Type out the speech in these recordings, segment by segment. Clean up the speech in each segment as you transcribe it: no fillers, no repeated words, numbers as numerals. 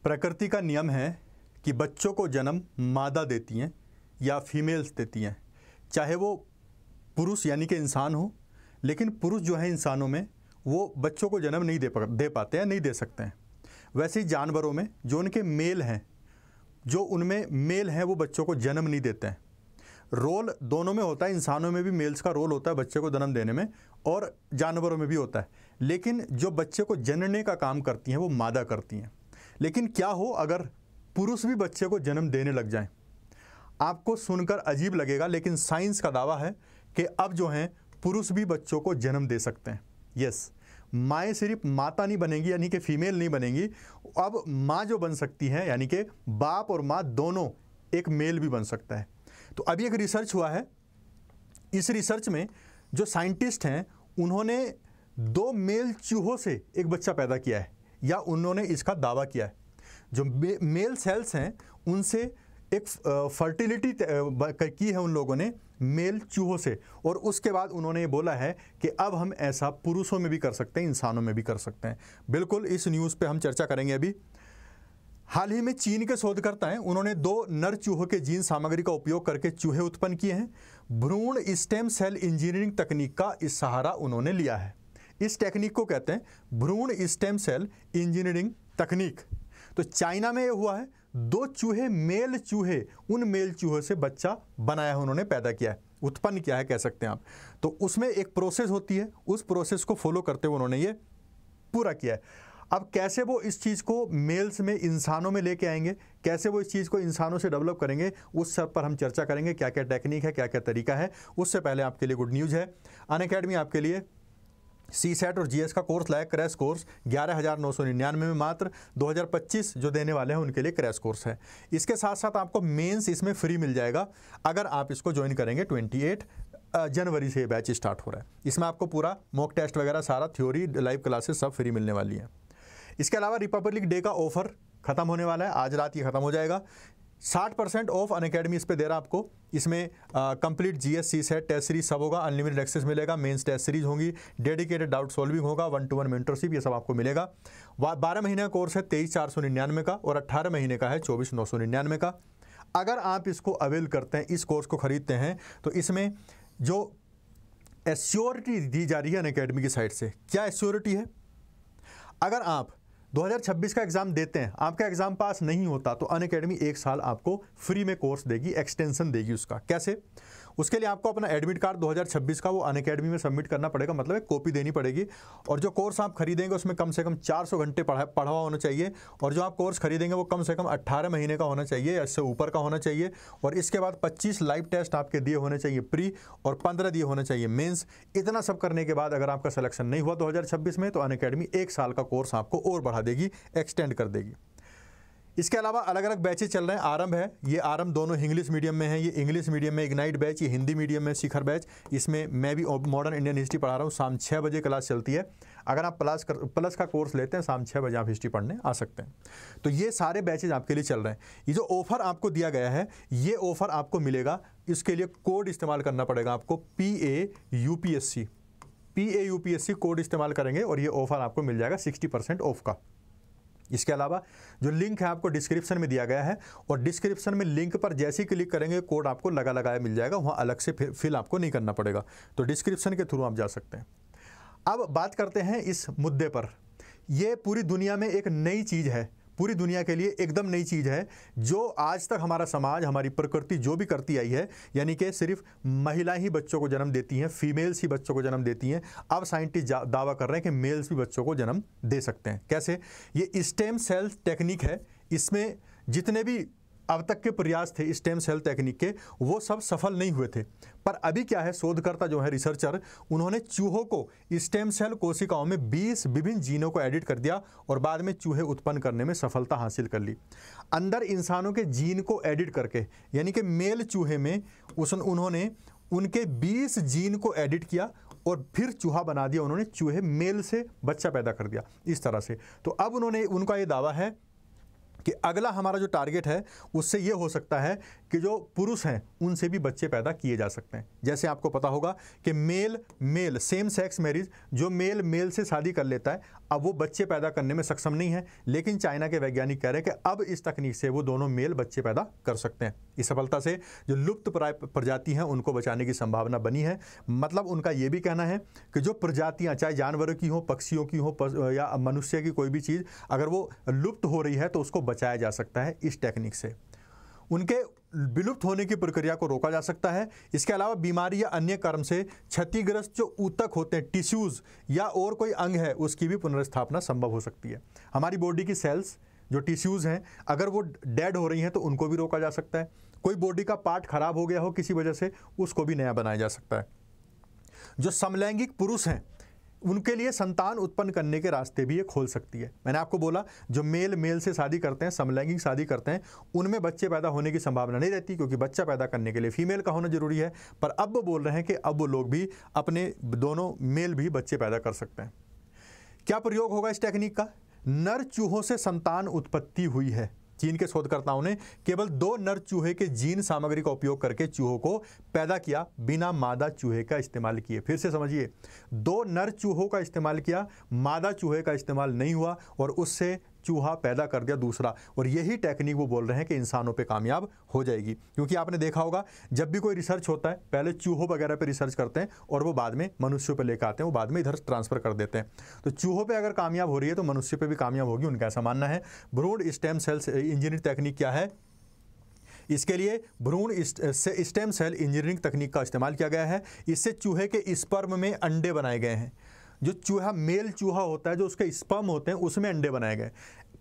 प्रकृति का नियम है कि बच्चों को जन्म मादा देती हैं या फीमेल्स देती हैं, चाहे वो पुरुष यानी कि इंसान हो, लेकिन पुरुष जो है इंसानों में वो बच्चों को जन्म नहीं दे पाते हैं, नहीं दे सकते हैं। वैसे ही जानवरों में जो उनके मेल हैं, जो उनमें मेल हैं, वो बच्चों को जन्म नहीं देते हैं। रोल दोनों में होता है, इंसानों में भी मेल्स का रोल होता है बच्चे को जन्म देने में, और जानवरों में भी होता है, लेकिन जो बच्चे को जनने का काम करती हैं वो मादा करती हैं। लेकिन क्या हो अगर पुरुष भी बच्चे को जन्म देने लग जाएं? आपको सुनकर अजीब लगेगा, लेकिन साइंस का दावा है कि अब जो हैं पुरुष भी बच्चों को जन्म दे सकते हैं। यस, माएँ सिर्फ माता नहीं बनेंगी, यानी कि फीमेल नहीं बनेंगी, अब माँ जो बन सकती है, यानी कि बाप और माँ दोनों, एक मेल भी बन सकता है। तो अभी एक रिसर्च हुआ है, इस रिसर्च में जो साइंटिस्ट हैं उन्होंने 2 मेल चूहों से एक बच्चा पैदा किया है, या उन्होंने इसका दावा किया है। जो मेल सेल्स हैं उनसे एक फर्टिलिटी की है उन लोगों ने मेल चूहों से, और उसके बाद उन्होंने ये बोला है कि अब हम ऐसा पुरुषों में भी कर सकते हैं, इंसानों में भी कर सकते हैं। बिल्कुल इस न्यूज़ पे हम चर्चा करेंगे अभी। हाल ही में चीन के शोधकर्ता हैं, उन्होंने 2 नर चूहों के जीन सामग्री का उपयोग करके चूहे उत्पन्न किए हैं। भ्रूण स्टेम सेल इंजीनियरिंग तकनीक का इस सहारा उन्होंने लिया है। इस टेक्निक को कहते हैं भ्रूण स्टेम सेल इंजीनियरिंग तकनीक। तो चाइना में ये हुआ है, 2 चूहे, मेल चूहे, उन मेल चूहों से बच्चा बनाया है, उन्होंने पैदा किया है, उत्पन्न किया है कह सकते हैं आप। तो उसमें एक प्रोसेस होती है, उस प्रोसेस को फॉलो करते हुए उन्होंने ये पूरा किया है। अब कैसे वो इस चीज़ को मेल्स में, इंसानों में लेके आएंगे, कैसे वो इस चीज़ को इंसानों से डेवलप करेंगे, उस सब पर हम चर्चा करेंगे। क्या क्या टेक्निक है, क्या क्या तरीका है। उससे पहले आपके लिए गुड न्यूज़ है, अनअकैडमी आपके लिए CSET और GS का कोर्स लाया, क्रैश कोर्स 11,999 में मात्र 2025 जो देने वाले हैं उनके लिए क्रैश कोर्स है। इसके साथ साथ आपको मेंस इसमें फ्री मिल जाएगा अगर आप इसको ज्वाइन करेंगे। 28 जनवरी से ये बैच स्टार्ट हो रहा है। इसमें आपको पूरा मॉक टेस्ट वगैरह, सारा थ्योरी, लाइव क्लासेस सब फ्री मिलने वाली है। इसके अलावा रिपब्लिक डे का ऑफर खत्म होने वाला है, आज रात ये खत्म हो जाएगा। 60% ऑफ अनअकैडमी इस पे दे रहा है आपको। इसमें complete GS CSET test series सब होगा, अनलिमिटेड एक्सेस मिलेगा, मेंस टेस्ट सीरीज होंगी, डेडिकेटेड डाउट सॉल्विंग होगा, 1-to-1 मेंटरशिप, ये सब आपको मिलेगा। 12 महीने का कोर्स है 23,499 का, और 18 महीने का है 24,999 का। अगर आप इसको अवेल करते हैं, इस कोर्स को खरीदते हैं, तो इसमें जो एश्योरिटी दी जा रही है अनअकैडमी की साइड से, क्या एश्योरिटी है? अगर आप 2026 का एग्ज़ाम देते हैं, आपका एग्ज़ाम पास नहीं होता, तो अनअकैडमी 1 साल आपको फ्री में कोर्स देगी, एक्सटेंशन देगी उसका। कैसे? उसके लिए आपको अपना एडमिट कार्ड 2026 का वो अनअकैडमी में सबमिट करना पड़ेगा, मतलब एक कॉपी देनी पड़ेगी। और जो कोर्स आप खरीदेंगे उसमें कम से कम 400 घंटे पढ़ा हुआ होना चाहिए, और जो आप कोर्स खरीदेंगे वो कम से कम 18 महीने का होना चाहिए या इससे ऊपर का होना चाहिए। और इसके बाद 25 लाइव टेस्ट आपके दिए होने चाहिए प्री, और 15 दिए होने चाहिए मेंस। इतना सब करने के बाद अगर आपका सिलेक्शन नहीं हुआ 2026 में, तो अनअकैडमी 1 साल का कोर्स आपको और बढ़ा देगी, एक्सटेंड कर देगी। इसके अलावा अलग अलग बैचेज चल रहे हैं। आरंभ है, ये आरंभ दोनों इंग्लिश मीडियम में है, ये इंग्लिश मीडियम में इग्नाइट बैच, ये हिंदी मीडियम में शिखर बैच। इसमें मैं भी मॉडर्न इंडियन हिस्ट्री पढ़ा रहा हूँ, शाम 6 बजे क्लास चलती है। अगर आप प्लस का कोर्स लेते हैं, शाम 6 बजे आप हिस्ट्री पढ़ने आ सकते हैं। तो ये सारे बैचेज आपके लिए चल रहे हैं। ये जो ऑफर आपको दिया गया है, ये ऑफर आपको मिलेगा, इसके लिए कोड इस्तेमाल करना पड़ेगा आपको, PAUPSC कोड इस्तेमाल करेंगे और ये ऑफर आपको मिल जाएगा 60% ऑफ का। इसके अलावा जो लिंक है आपको डिस्क्रिप्शन में दिया गया है, और डिस्क्रिप्शन में लिंक पर जैसे ही क्लिक करेंगे कोड आपको लगाया मिल जाएगा, वहाँ अलग से फिल आपको नहीं करना पड़ेगा। तो डिस्क्रिप्शन के थ्रू आप जा सकते हैं। अब बात करते हैं इस मुद्दे पर। ये पूरी दुनिया में एक नई चीज़ है, पूरी दुनिया के लिए एकदम नई चीज़ है, जो आज तक हमारा समाज, हमारी प्रकृति जो भी करती आई है, यानी कि सिर्फ महिलाएं ही बच्चों को जन्म देती हैं, फीमेल्स ही बच्चों को जन्म देती हैं। अब साइंटिस्ट दावा कर रहे हैं कि मेल्स भी बच्चों को जन्म दे सकते हैं। कैसे? ये स्टेम सेल टेक्निक है। इसमें जितने भी अब तक के प्रयास थे स्टेम सेल टेक्निक के, वो सब सफल नहीं हुए थे। पर अभी क्या है, शोधकर्ता जो है, रिसर्चर, उन्होंने चूहों को स्टेम सेल कोशिकाओं में 20 विभिन्न जीनों को एडिट कर दिया और बाद में चूहे उत्पन्न करने में सफलता हासिल कर ली। अंदर इंसानों के जीन को एडिट करके, यानी कि मेल चूहे में उन्होंने उनके 20 जीन को एडिट किया और फिर चूहा बना दिया उन्होंने, चूहे मेल से बच्चा पैदा कर दिया इस तरह से। तो अब उनका ये दावा है कि अगला हमारा जो टारगेट है उससे ये हो सकता है कि जो पुरुष हैं उनसे भी बच्चे पैदा किए जा सकते हैं। जैसे आपको पता होगा कि मेल सेम सेक्स मैरिज, जो मेल से शादी कर लेता है, अब वो बच्चे पैदा करने में सक्षम नहीं है, लेकिन चाइना के वैज्ञानिक कह रहे हैं कि अब इस तकनीक से वो दोनों मेल बच्चे पैदा कर सकते हैं। इस सफलता से जो लुप्त प्राय प्रजाति हैं उनको बचाने की संभावना बनी है। मतलब उनका ये भी कहना है कि जो प्रजातियां चाहे जानवरों की हो, पक्षियों की हो या मनुष्य की कोई भी चीज़ अगर वो लुप्त हो रही है तो उसको बचाया जा सकता है इस टेक्निक से। उनके विलुप्त होने की प्रक्रिया को रोका जा सकता है। इसके अलावा बीमारी या अन्य कारण से क्षतिग्रस्त जो ऊतक होते हैं, टिश्यूज़ या और कोई अंग है, उसकी भी पुनर्स्थापना संभव हो सकती है। हमारी बॉडी की सेल्स जो टिश्यूज़ हैं अगर वो डेड हो रही हैं तो उनको भी रोका जा सकता है। कोई बॉडी का पार्ट खराब हो गया हो किसी वजह से, उसको भी नया बनाया जा सकता है। जो समलैंगिक पुरुष हैं उनके लिए संतान उत्पन्न करने के रास्ते भी ये खोल सकती है। मैंने आपको बोला जो मेल से शादी करते हैं, समलैंगिक शादी करते हैं, उनमें बच्चे पैदा होने की संभावना नहीं रहती, क्योंकि बच्चा पैदा करने के लिए फीमेल का होना जरूरी है। पर अब वो बोल रहे हैं कि अब वो लोग भी अपने दोनों मेल भी बच्चे पैदा कर सकते हैं। क्या प्रयोग होगा इस टेक्निक का? नर चूहों से संतान उत्पत्ति हुई है। चीन के शोधकर्ताओं ने केवल 2 नर चूहे के जीन सामग्री का उपयोग करके चूहों को पैदा किया, बिना मादा चूहे का इस्तेमाल किए। फिर से समझिए, 2 नर चूहों का इस्तेमाल किया, मादा चूहे का इस्तेमाल नहीं हुआ और उससे चूहा पैदा कर दिया दूसरा। और यही टेक्निक वो बोल रहे हैं कि इंसानों पे कामयाब हो जाएगी। क्योंकि आपने देखा होगा जब भी कोई रिसर्च होता है पहले चूहों वगैरह पे रिसर्च करते हैं और वो बाद में मनुष्यों पे लेकर आते हैं, वो बाद में इधर ट्रांसफर कर देते हैं। तो चूहों पे अगर कामयाब हो रही है तो मनुष्य पे भी कामयाब होगी, उनका ऐसा मानना है। भ्रूण स्टेम सेल इंजीनियरिंग तकनीक क्या है? इसके लिए भ्रूण स्टेम सेल इंजीनियरिंग तकनीक का इस्तेमाल किया गया है। इससे चूहे के स्पर्म में अंडे बनाए गए हैं। जो चूहा मेल चूहा होता है, जो उसके स्पर्म होते हैं, उसमें अंडे बनाए गए।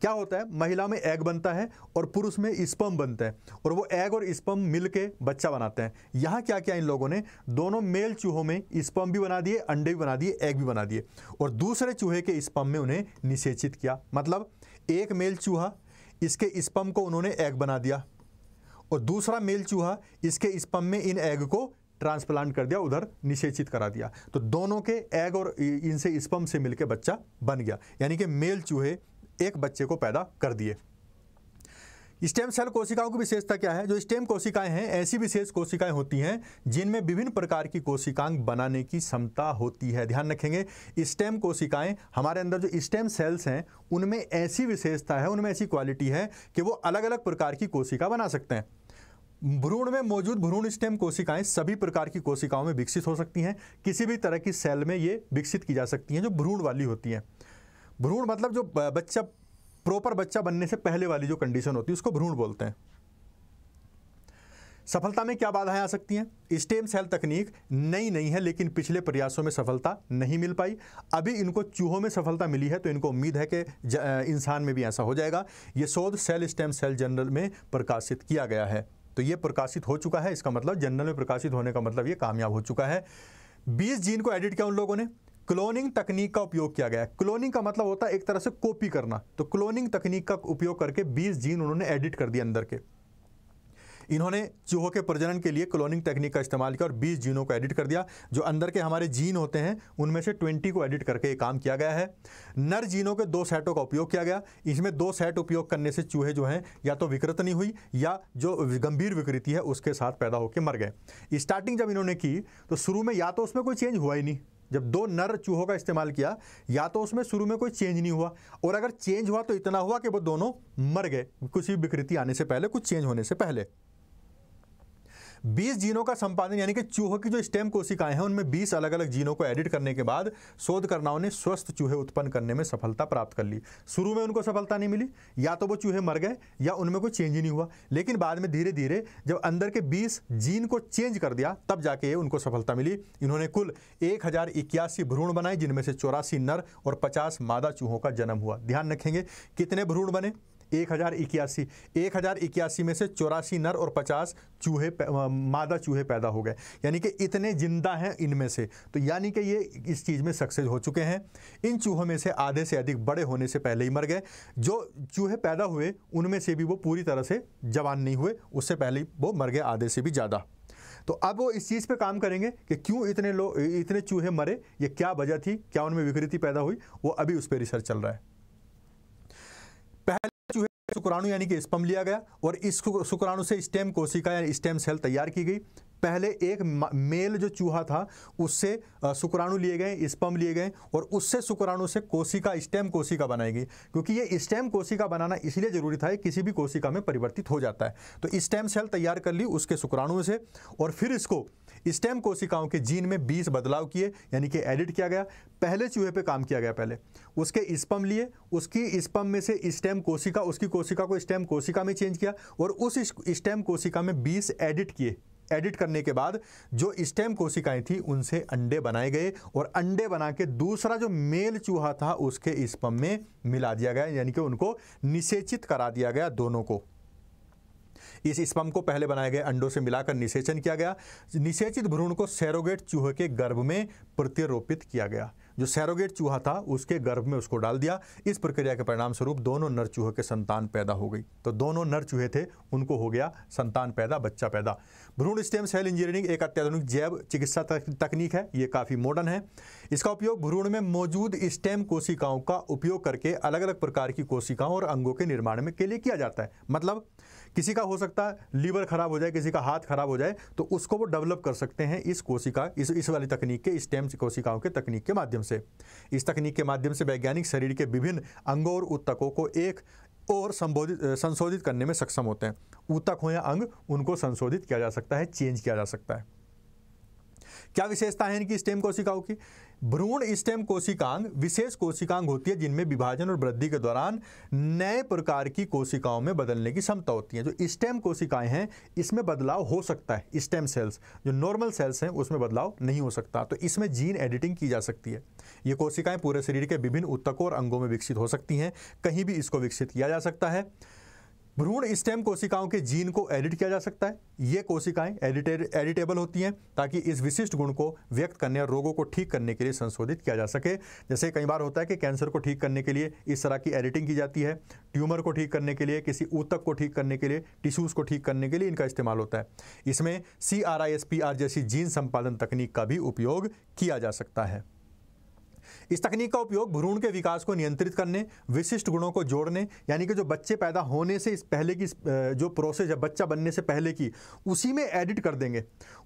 क्या होता है, महिला में एग बनता है और पुरुष में स्पर्म बनता है, और वो एग और स्पर्म मिलके बच्चा बनाते हैं। यहाँ क्या किया इन लोगों ने, दोनों मेल चूहों में स्पर्म भी बना दिए, अंडे भी बना दिए, एग भी बना दिए, और दूसरे चूहे के स्पर्म में उन्हें निषेचित किया। मतलब एक मेल चूहा, इसके स्पर्म को उन्होंने एग बना दिया, और दूसरा मेल चूहा इसके स्पर्म में इन एग को ट्रांसप्लांट कर दिया, उधर निषेचित करा दिया। तो दोनों के एग और इनसे स्पर्म से मिलकर बच्चा बन गया, यानी कि मेल चूहे एक बच्चे को पैदा कर दिए। स्टेम सेल कोशिकाओं की विशेषता क्या है? जो स्टेम कोशिकाएं हैं ऐसी विशेष कोशिकाएं होती हैं जिनमें विभिन्न प्रकार की कोशिकांग बनाने की क्षमता होती है। ध्यान रखेंगे, स्टेम कोशिकाएं, हमारे अंदर जो स्टेम सेल्स हैं उनमें ऐसी विशेषता है, उनमें ऐसी क्वालिटी है कि वो अलग अलग प्रकार की कोशिका बना सकते हैं। भ्रूण में मौजूद भ्रूण स्टेम कोशिकाएं सभी प्रकार की कोशिकाओं में विकसित हो सकती हैं। किसी भी तरह की सेल में ये विकसित की जा सकती हैं जो भ्रूण वाली होती हैं। भ्रूण मतलब जो बच्चा प्रॉपर बच्चा बनने से पहले वाली जो कंडीशन होती है उसको भ्रूण बोलते हैं। सफलता में क्या बाधाएं आ सकती हैं? स्टेम सेल तकनीक नई नहीं है, लेकिन पिछले प्रयासों में सफलता नहीं मिल पाई। अभी इनको चूहों में सफलता मिली है, तो इनको उम्मीद है कि इंसान में भी ऐसा हो जाएगा। ये शोध सेल स्टेम सेल जर्नल में प्रकाशित किया गया है। तो ये प्रकाशित हो चुका है, इसका मतलब जर्नल में प्रकाशित होने का मतलब ये कामयाब हो चुका है। 20 जीन को एडिट किया उन लोगों ने। क्लोनिंग तकनीक का उपयोग किया गया है। क्लोनिंग का मतलब होता है एक तरह से कॉपी करना। तो क्लोनिंग तकनीक का उपयोग करके 20 जीन उन्होंने एडिट कर दिए अंदर के। इन्होंने चूहों के प्रजनन के लिए क्लोनिंग तकनीक का इस्तेमाल किया और 20 जीनों को एडिट कर दिया। जो अंदर के हमारे जीन होते हैं उनमें से 20 को एडिट करके ये काम किया गया है। नर जीनों के 2 सेटों का उपयोग किया गया। इसमें 2 सेट उपयोग करने से चूहे जो हैं या तो विकृत नहीं हुई या जो गंभीर विकृति है उसके साथ पैदा होकर मर गए। स्टार्टिंग जब इन्होंने की तो शुरू में या तो उसमें कोई चेंज हुआ ही नहीं। जब 2 नर चूहों का इस्तेमाल किया या तो उसमें शुरू में कोई चेंज नहीं हुआ, और अगर चेंज हुआ तो इतना हुआ कि वो दोनों मर गए, कुछ भी विकृति आने से पहले, कुछ चेंज होने से पहले। 20 जीनों का संपादन, यानी कि चूहों की जो स्टेम कोशिकाएं हैं उनमें 20 अलग अलग जीनों को एडिट करने के बाद शोधकर्ताओं ने स्वस्थ चूहे उत्पन्न करने में सफलता प्राप्त कर ली। शुरू में उनको सफलता नहीं मिली, या तो वो चूहे मर गए या उनमें कोई चेंज ही नहीं हुआ, लेकिन बाद में धीरे धीरे जब अंदर के 20 जीन को चेंज कर दिया तब जाके उनको सफलता मिली। इन्होंने कुल 1081 भ्रूण बनाए, जिनमें से 84 नर और 50 मादा चूहों का जन्म हुआ। ध्यान रखेंगे कितने भ्रूण बने? 1081 में से 84 नर और 50 चूहे मादा चूहे पैदा हो गए, यानी कि इतने जिंदा हैं इनमें से। तो यानी कि ये इस चीज़ में सक्सेस हो चुके हैं। इन चूहों में से आधे से अधिक बड़े होने से पहले ही मर गए। जो चूहे पैदा हुए उनमें से भी वो पूरी तरह से जवान नहीं हुए, उससे पहले ही वो मर गए, आधे से भी ज़्यादा। तो अब वो इस चीज़ पे काम करेंगे कि क्यों इतने चूहे मरे, ये क्या वजह थी, क्या उनमें विकृति पैदा हुई, वो अभी उस पर रिसर्च चल रहा है। पहले शुक्राणु यानी कि स्पर्म लिया गया और इस शुक्राणु से स्टेम कोशिका या स्टेम सेल तैयार की गई। पहले एक मेल जो चूहा था उससे शुक्राणु लिए गए, स्पर्म लिए गए और उससे शुक्राणु से कोशिका, स्टेम कोशिका बनाई गई। क्योंकि ये स्टेम कोशिका बनाना इसलिए जरूरी था, किसी भी कोशिका में परिवर्तित हो जाता है। तो स्टेम सेल तैयार कर ली उसके शुक्राणु से और फिर इसको स्टेम कोशिकाओं के जीन में 20 बदलाव किए, यानी कि एडिट किया गया। पहले चूहे पे काम किया गया, पहले उसके स्पर्म लिए, उसकी स्पर्म में से स्टेम कोशिका, उसकी कोशिका को स्टेम कोशिका में चेंज किया और उस स्टेम कोशिका में 20 एडिट किए। एडिट करने के बाद जो स्टेम कोशिकाएं थी उनसे अंडे बनाए गए और अंडे बना के दूसरा जो मेल चूहा था उसके स्पर्म में मिला दिया गया, यानी कि उनको निषेचित करा दिया गया दोनों को। इस स्पर्म को पहले बनाए गए अंडों से मिलाकर निषेचन किया गया। निषेचित भ्रूण को सैरोगेट चूहे के गर्भ में प्रत्यारोपित किया गया। जो सैरोगेट चूहा था उसके गर्भ में उसको डाल दिया। इस प्रक्रिया के परिणाम स्वरूप दोनों नर चूहे के संतान पैदा हो गई। तो दोनों नर चूहे थे, उनको हो गया संतान पैदा, बच्चा पैदा। भ्रूण स्टेम सेल इंजीनियरिंग एक अत्याधुनिक जैव चिकित्सा तकनीक है। ये काफ़ी मॉडर्न है। इसका उपयोग भ्रूण में मौजूद स्टेम कोशिकाओं का उपयोग करके अलग अलग प्रकार की कोशिकाओं और अंगों के निर्माण में के लिए किया जाता है। मतलब किसी का हो सकता है लीवर खराब हो जाए, किसी का हाथ खराब हो जाए, तो उसको वो डेवलप कर सकते हैं इस कोशिका, इस वाली तकनीक के, स्टेम कोशिकाओं के तकनीक के माध्यम से। इस तकनीक के माध्यम से वैज्ञानिक शरीर के विभिन्न अंगों और ऊतकों को एक और संशोधित करने में सक्षम होते हैं। ऊतक हो या अंग, उनको संशोधित किया जा सकता है, चेंज किया जा सकता है। क्या विशेषता है इनकी स्टेम कोशिकाओं की? भ्रूण स्टेम कोशिकांग विशेष कोशिकांग होती है जिनमें विभाजन और वृद्धि के दौरान नए प्रकार की कोशिकाओं में बदलने की क्षमता होती है। जो स्टेम कोशिकाएं हैं इसमें बदलाव हो सकता है। स्टेम सेल्स जो नॉर्मल सेल्स हैं उसमें बदलाव नहीं हो सकता, तो इसमें जीन एडिटिंग की जा सकती है। ये कोशिकाएं पूरे शरीर के विभिन्न ऊतकों और अंगों में विकसित हो सकती हैं, कहीं भी इसको विकसित किया जा सकता है। भ्रूण स्टेम कोशिकाओं के जीन को एडिट किया जा सकता है। ये कोशिकाएं एडिटेबल होती हैं ताकि इस विशिष्ट गुण को व्यक्त करने और रोगों को ठीक करने के लिए संशोधित किया जा सके। जैसे कई बार होता है कि कैंसर को ठीक करने के लिए इस तरह की एडिटिंग की जाती है, ट्यूमर को ठीक करने के लिए, किसी ऊतक को ठीक करने के लिए, टिश्यूज़ को ठीक करने के लिए इनका इस्तेमाल होता है। इसमें CRISPR जैसी जीन संपादन तकनीक का भी उपयोग किया जा सकता है। इस तकनीक का उपयोग भ्रूण के विकास को नियंत्रित करने, विशिष्ट गुणों को जोड़ने, यानी कि जो बच्चे पैदा होने से इस पहले की जो प्रोसेस है बच्चा बनने से पहले की, उसी में एडिट कर देंगे।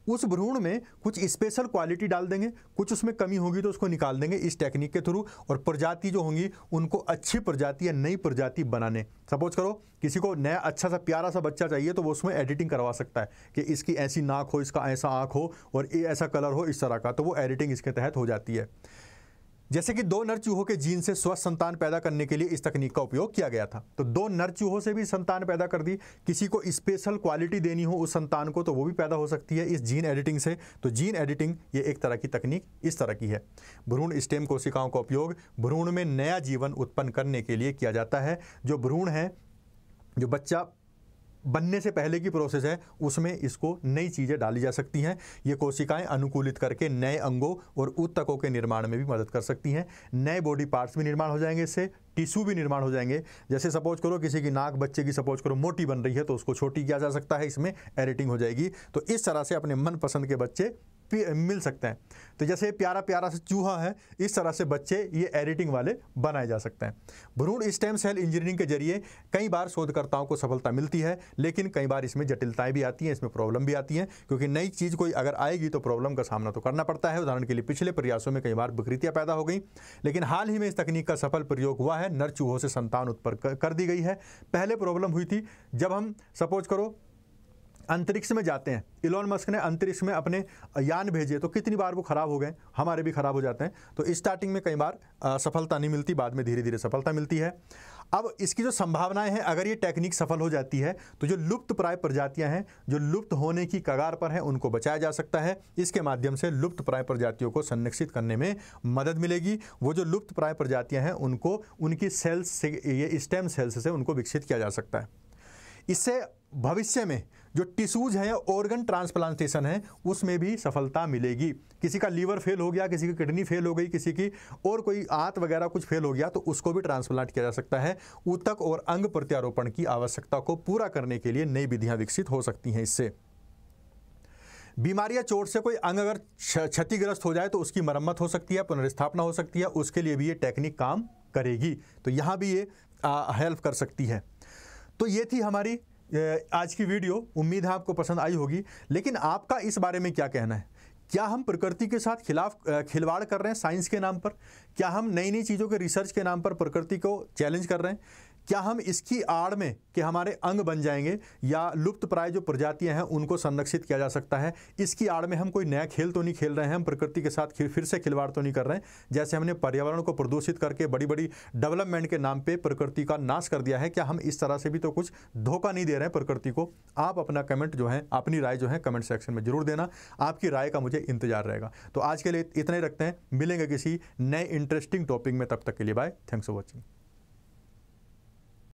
उस भ्रूण में कुछ स्पेशल क्वालिटी डाल देंगे, कुछ उसमें कमी होगी तो उसको निकाल देंगे इस टेक्निक के थ्रू, और प्रजाति जो होंगी उनको अच्छी प्रजाति या नई प्रजाति बनाने। सपोज करो किसी को नया अच्छा सा प्यारा सा बच्चा चाहिए तो वो उसमें एडिटिंग करवा सकता है कि इसकी ऐसी नाक हो, इसका ऐसा आँख हो और ये ऐसा कलर हो, इस तरह का, तो वो एडिटिंग इसके तहत हो जाती है। जैसे कि 2 नर चूहों के जीन से स्वस्थ संतान पैदा करने के लिए इस तकनीक का उपयोग किया गया था। तो 2 नर चूहों से भी संतान पैदा कर दी। किसी को स्पेशल क्वालिटी देनी हो उस संतान को तो वो भी पैदा हो सकती है इस जीन एडिटिंग से। तो जीन एडिटिंग ये एक तरह की तकनीक इस तरह की है। भ्रूण स्टेम कोशिकाओं का उपयोग भ्रूण में नया जीवन उत्पन्न करने के लिए किया जाता है। जो भ्रूण है, जो बच्चा बनने से पहले की प्रोसेस है, उसमें इसको नई चीज़ें डाली जा सकती हैं। ये कोशिकाएं अनुकूलित करके नए अंगों और ऊतकों के निर्माण में भी मदद कर सकती हैं। नए बॉडी पार्ट्स भी निर्माण हो जाएंगे, इससे टिश्यू भी निर्माण हो जाएंगे। जैसे सपोज करो किसी की नाक बच्चे की सपोज करो मोटी बन रही है तो उसको छोटी किया जा सकता है, इसमें एडिटिंग हो जाएगी। तो इस तरह से अपने मनपसंद के बच्चे मिल सकते हैं। तो जैसे प्यारा प्यारा सा चूहा है, इस तरह से बच्चे ये एडिटिंग वाले बनाए जा सकते हैं। भ्रूण स्टेम सेल इंजीनियरिंग के जरिए कई बार शोधकर्ताओं को सफलता मिलती है, लेकिन कई बार इसमें जटिलताएं भी आती हैं, इसमें प्रॉब्लम भी आती हैं, क्योंकि नई चीज़ कोई अगर आएगी तो प्रॉब्लम का सामना तो करना पड़ता है। उदाहरण के लिए पिछले प्रयासों में कई बार विकृतियाँ पैदा हो गई, लेकिन हाल ही में इस तकनीक का सफल प्रयोग हुआ है। नर चूहों से संतान उत्पन्न कर दी गई है। पहले प्रॉब्लम हुई थी जब हम सपोज करो अंतरिक्ष में जाते हैं। इलॉन मस्क ने अंतरिक्ष में अपने यान भेजे तो कितनी बार वो खराब हो गए, हमारे भी खराब हो जाते हैं। तो स्टार्टिंग में कई बार सफलता नहीं मिलती, बाद में धीरे धीरे सफलता मिलती है। अब इसकी जो संभावनाएं हैं, अगर ये टेक्निक सफल हो जाती है तो जो लुप्त प्राय प्रजातियां हैं, जो लुप्त होने की कगार पर हैं, उनको बचाया जा सकता है। इसके माध्यम से लुप्त प्राय प्रजातियों को संरक्षित करने में मदद मिलेगी। वो जो लुप्त प्राय प्रजातियां हैं उनको उनकी सेल्स से, ये स्टेम सेल्स से उनको विकसित किया जा सकता है। इससे भविष्य में जो टिश्यूज हैं या ऑर्गन ट्रांसप्लांटेशन है उसमें भी सफलता मिलेगी। किसी का लीवर फेल हो गया, किसी की किडनी फेल हो गई, किसी की और कोई आंत वगैरह कुछ फेल हो गया तो उसको भी ट्रांसप्लांट किया जा सकता है। ऊतक और अंग प्रत्यारोपण की आवश्यकता को पूरा करने के लिए नई विधियां विकसित हो सकती हैं। इससे बीमारी या चोट से कोई अंग अगर क्षतिग्रस्त हो जाए तो उसकी मरम्मत हो सकती है, पुनर्स्थापना हो सकती है, उसके लिए भी ये टेक्निक काम करेगी। तो यहाँ भी ये हेल्प कर सकती है। तो ये थी हमारी आज की वीडियो उम्मीद है आपको पसंद आई होगी, लेकिन आपका इस बारे में क्या कहना है? क्या हम प्रकृति के साथ खिलवाड़ कर रहे हैं साइंस के नाम पर? क्या हम नई नई चीज़ों के रिसर्च के नाम पर प्रकृति को चैलेंज कर रहे हैं? क्या हम इसकी आड़ में कि हमारे अंग बन जाएंगे या लुप्त प्राय जो प्रजातियां हैं उनको संरक्षित किया जा सकता है, इसकी आड़ में हम कोई नया खेल तो नहीं खेल रहे हैं? हम प्रकृति के साथ फिर से खिलवाड़ तो नहीं कर रहे हैं? जैसे हमने पर्यावरण को प्रदूषित करके बड़ी बड़ी डेवलपमेंट के नाम पे प्रकृति का नाश कर दिया है, क्या हम इस तरह से भी तो कुछ धोखा नहीं दे रहे हैं प्रकृति को? आप अपना कमेंट जो है, अपनी राय जो है कमेंट सेक्शन में जरूर देना। आपकी राय का मुझे इंतजार रहेगा। तो आज के लिए इतना ही रखते हैं, मिलेंगे किसी नए इंटरेस्टिंग टॉपिक में। तब तक के लिए बाय, थैंक्स फॉर वॉचिंग।